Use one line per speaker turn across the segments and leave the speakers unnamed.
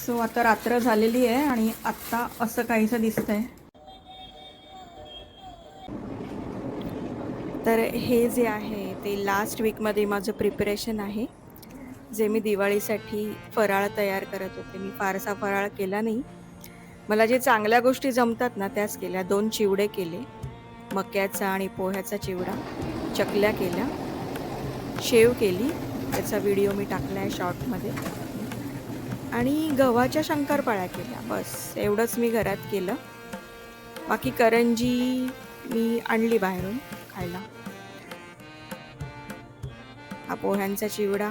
So आता रात्र झालेली आहे आणि आत्ता असं काहीसं दिसतंय. तर हे जे आहे ते लास्ट वीकमध्ये माझं प्रिपरेशन आहे, जे मी दिवाळीसाठी फराळ तयार करत होते. मी फारसा फराळ केला नाही. मला जे चांगल्या गोष्टी जमतात ना त्याच केल्या. 2 चिवडे केले, मक्याचा आणि पोह्याचा चिवडा, चकल्या केल्या, शेव केली, त्याचा व्हिडिओ मी टाकला आहे शॉर्टमध्ये, आणि गव्हाच्या शंकरपाळ्या केल्या. बस एवढंच मी घरात केलं. बाकी करंजी मी आणली बाहेरून खायला. हा पोह्यांचा चिवडा.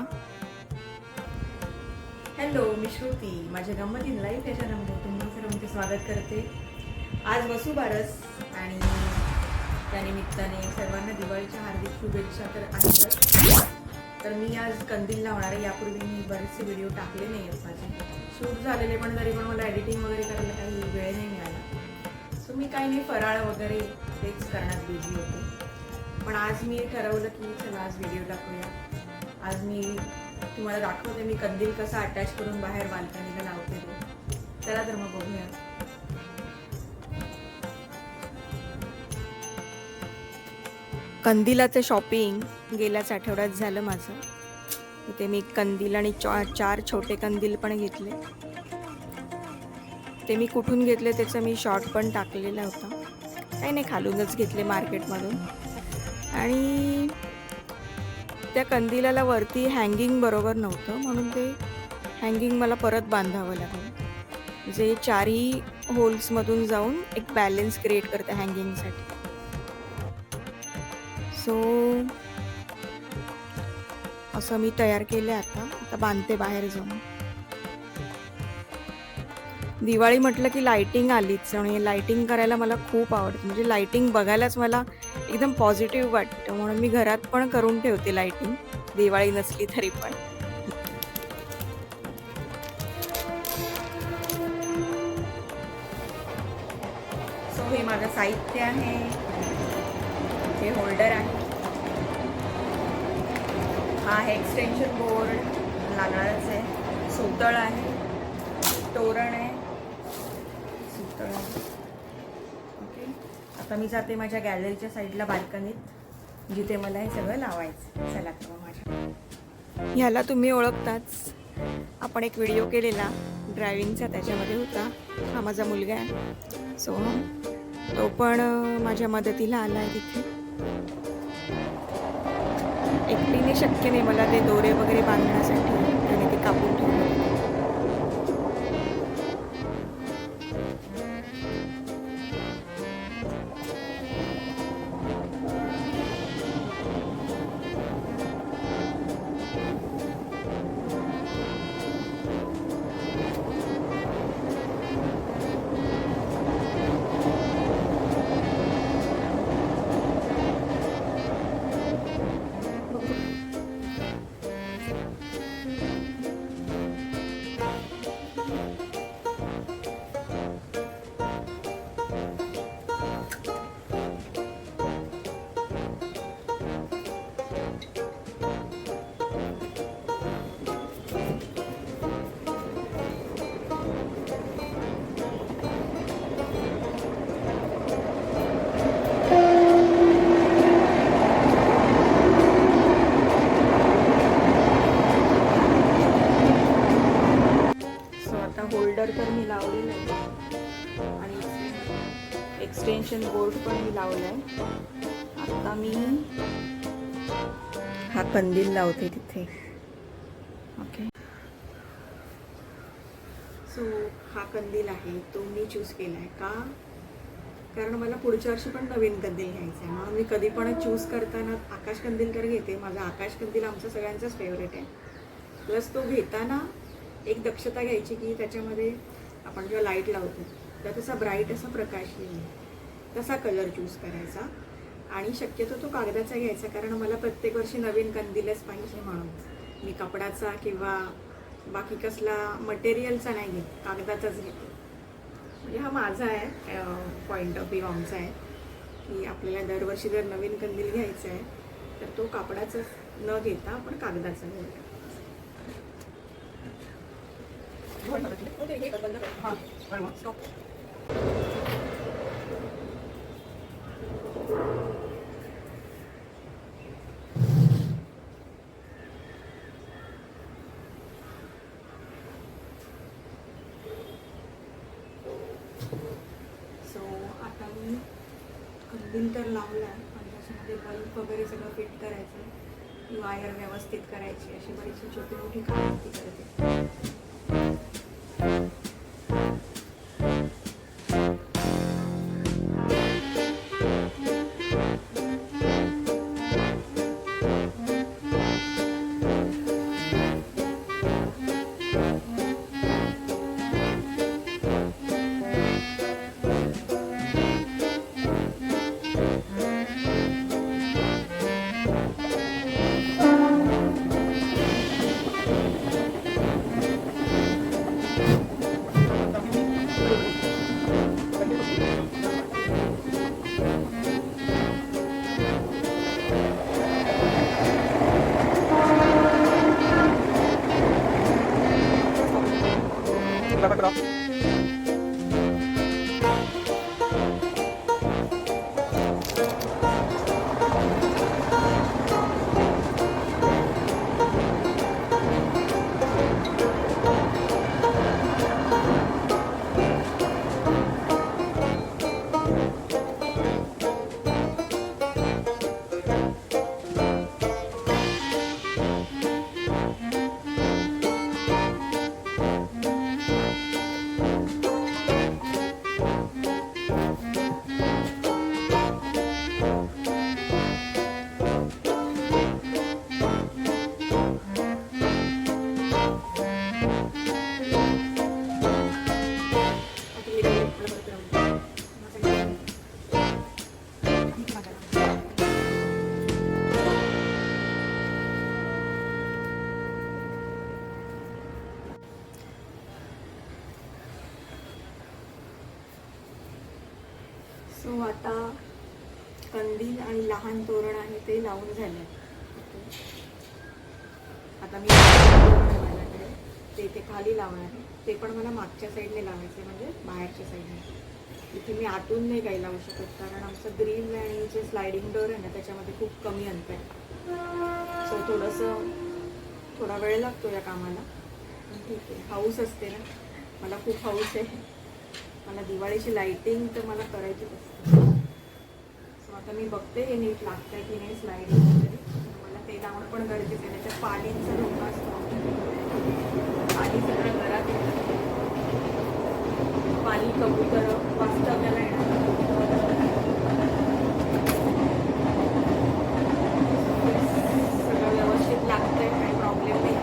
हॅलो, मी श्रुती. माझ्या गंमत इन लाईफ या चॅनलमध्ये तुम्हा सर्वांचे स्वागत करते. आज वसुबारस आणि त्यानिमित्ताने सर्वांना दिवाळीच्या हार्दिक शुभेच्छा तर आहेतच. तर मी आज कंदील लावणार आहे. यापूर्वी मी बरेचसे व्हिडिओ टाकले नाही आहेत माझे, शूट झालेले, पण तरी पण मला एडिटिंग वगैरे करायला काही वेळ नाही मिळाला. सो मी काही नाही, फराळ वगैरे तेच करण्यात बिझी होते. पण आज मी ठरवलं की चला आज व्हिडिओ टाकूया. आज मी तुम्हाला दाखवते मी कंदील कसा अटॅच करून बाहेर बाल्कनीला लावते ते. चला तर मग बघूया. कंदिलाचं शॉपिंग गेल्याच आठवड्यात झालं माझं. इथे मी कंदील आणि 4 छोटे कंदील पण घेतले. ते मी कुठून घेतले त्याचा मी शॉर्ट पण टाकलेला होता. काही नाही, खालूनच घेतले मार्केटमधून. आणि त्या कंदिलाला वरती हँगिंग बरोबर नव्हतं, म्हणून ते हँगिंग मला परत बांधावं लागलं, जे 4ही होल्समधून जाऊन एक बॅलेन्स क्रिएट करते हँगिंगसाठी. सो असं मी तयार केलं. आता बांधते बाहेर जाऊन. दिवाळी म्हटलं की लाइटिंग आलीच, आणि लाइटिंग करायला मला खूप आवडतं. म्हणजे लाइटिंग बघायलाच मला एकदम पॉझिटिव्ह वाटतं, म्हणून मी घरात पण करून ठेवते लाइटिंग, दिवाळी नसली तरी पण. सो हे माझं साहित्य आहे. हे होल्डर आहे, हा आहे एक्सटेन्शन बोर्ड लागणारच आहे, सुतळ आहे, तोरण आहे, सुतळ आहे. ओके, आता मी जाते माझ्या गॅलरीच्या साईडला बाल्कनीत, जिथे मला हे सगळं लावायचं. चला तर माझ्या ह्याला तुम्ही ओळखताच, आपण एक व्हिडिओ केलेला ड्रायव्हिंगचा, त्याच्यामध्ये होता. हा माझा मुलगा आहे सोहम, तो पण माझ्या मदतीला आला आहे तिथे. एकटीने शक्य नाही मला ते दोरे वगैरे बांधण्यासाठी, त्याने ते कापून ठेवलं. होल्डर तर मी लावलेलं आहे आणि एक्सटेन्शन बोर्ड पण मी लावला आहे. आता मी हा कंदील लावते तिथे. ओके, सो हा कंदील आहे तो मी चूज केला आहे का, कारण मला पुढच्या वर्षी पण नवीन कंदील घ्यायचा आहे. म्हणून मी कधी पण चूज करताना आकाश कंदील तर घेते. माझा आकाश कंदील आमचा सगळ्यांचाच फेवरेट आहे. प्लस तो घेताना एक दक्षता घ्यायची की त्याच्यामध्ये आपण जेव्हा लाईट लावतो तर तसा ब्राईट असा प्रकाश येईल, तसा कलर चूज करायचा. आणि शक्यतो तो कागदाचा घ्यायचा, कारण मला प्रत्येक वर्षी नवीन कंदीलच पाहिजे. म्हणून मी कपडाचा किंवा बाकी कसला मटेरियलचा नाही घेत, कागदाचाच घेते. म्हणजे हा माझा आहे पॉईंट ऑफ व्ह्यू, आमचा आहे की आपल्याला दरवर्षी जर नवीन कंदील घ्यायचा आहे तर तो कापडाचा न घेता आपण कागदाचा घेऊया. सो आता मी कंदील तर लावला आहे आणि त्याच्यामध्ये बल्ब वगैरे सगळं फिट करायचं, ती वायर व्यवस्थित करायची, अशी बरीचशी छोटी मोठी कामं ती करते. सो आता कंदील आणि लहान तोरण आहे ते लावून झाले. आता मी तोरण आहे माझ्याकडे, ते इथे खाली लावणार आहे. ते पण मला मागच्या साईडने लावायचे, म्हणजे बाहेरच्या साईडने. इथे मी आतून नाही काही लावू शकत, कारण आमचं ग्रिल आणि जे स्लायडिंग डोअर आहे ना त्याच्यामध्ये खूप कमी अंतर आहे. सो थोडा वेळ लागतो या कामाला, पण ठीक आहे. हाऊस असते ना, मला खूप हाऊस आहे. मला दिवाळीची लाईटिंग तर मला करायचीच असते. सो आता मी बघते हे नीट लागतंय की नाही स्लायडिंग वगैरे. मला ते लावणं पण गरजेचं आहे, त्याच्यात पाणीचा धोका असतो. पाणी सगळं घरात येतं, पाणी कबूतर वास्तव्याला येणार. सगळं व्यवस्थित लागतंय, काही प्रॉब्लेम नाही.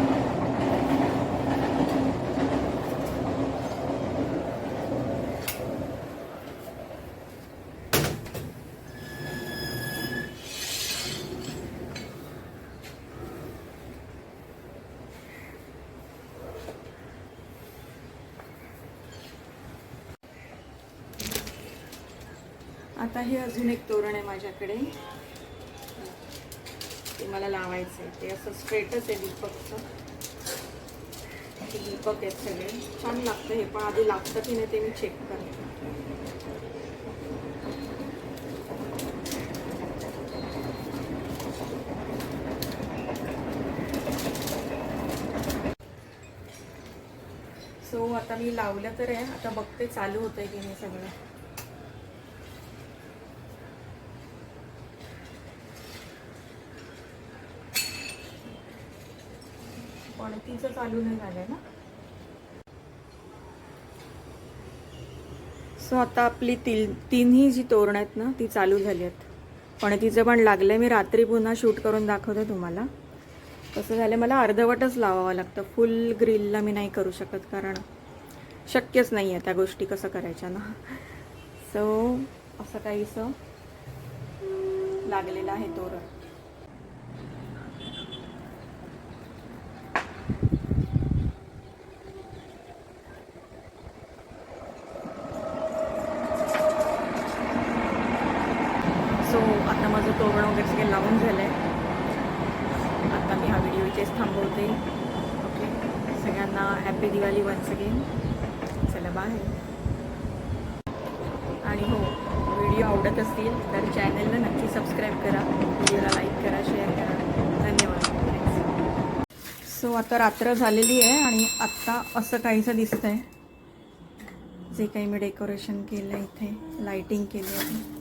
आता हे अजून एक तोरण आहे माझ्याकडे, ते मला लावायचं आहे. ते असं स्ट्रेटच आहे दीपकचं. दीपक आहेत सगळे, छान लागतं हे. पण आधी लागतं की नाही ते मी चेक करते. सो आता मी लावलं तर आहे, आता बघते चालू होतंय की नाही सगळं. पण तिचं चालू नाही झालंय ना. सो आता आपली तिन्ही जी तोरण आहेत ना ती चालू झाली आहेत. पण तिचं पण लागलंय. मी रात्री पुन्हा शूट करून दाखवते तुम्हाला. कसं झालं, मला अर्धवटच लावावं लागतं. फुल ग्रिलला मी नाही करू शकत, कारण शक्यच नाही आहे त्या गोष्टी कसं करायच्या ना. सो असं काहीसं लागलेलं आहे तोरण. सो आता माझं तोरण वगैरे सगळे लावून झालं आहे. आता मी हा व्हिडिओ इथेच थांबवते. ओके, सगळ्यांना सगळ्यांना हॅपी दिवाळी वन्स अगेन. चला बाय. आणि हो, व्हिडिओ आवडत असतील तर चॅनलला नक्की सबस्क्राईब करा, व्हिडिओला लाईक करा, शेअर करा. धन्यवाद. सो आता रात्र झालेली आहे आणि आत्ता असं काहीसं दिसतंय जे काही मी डेकोरेशन केलं, इथे लाईटिंग केली आहे.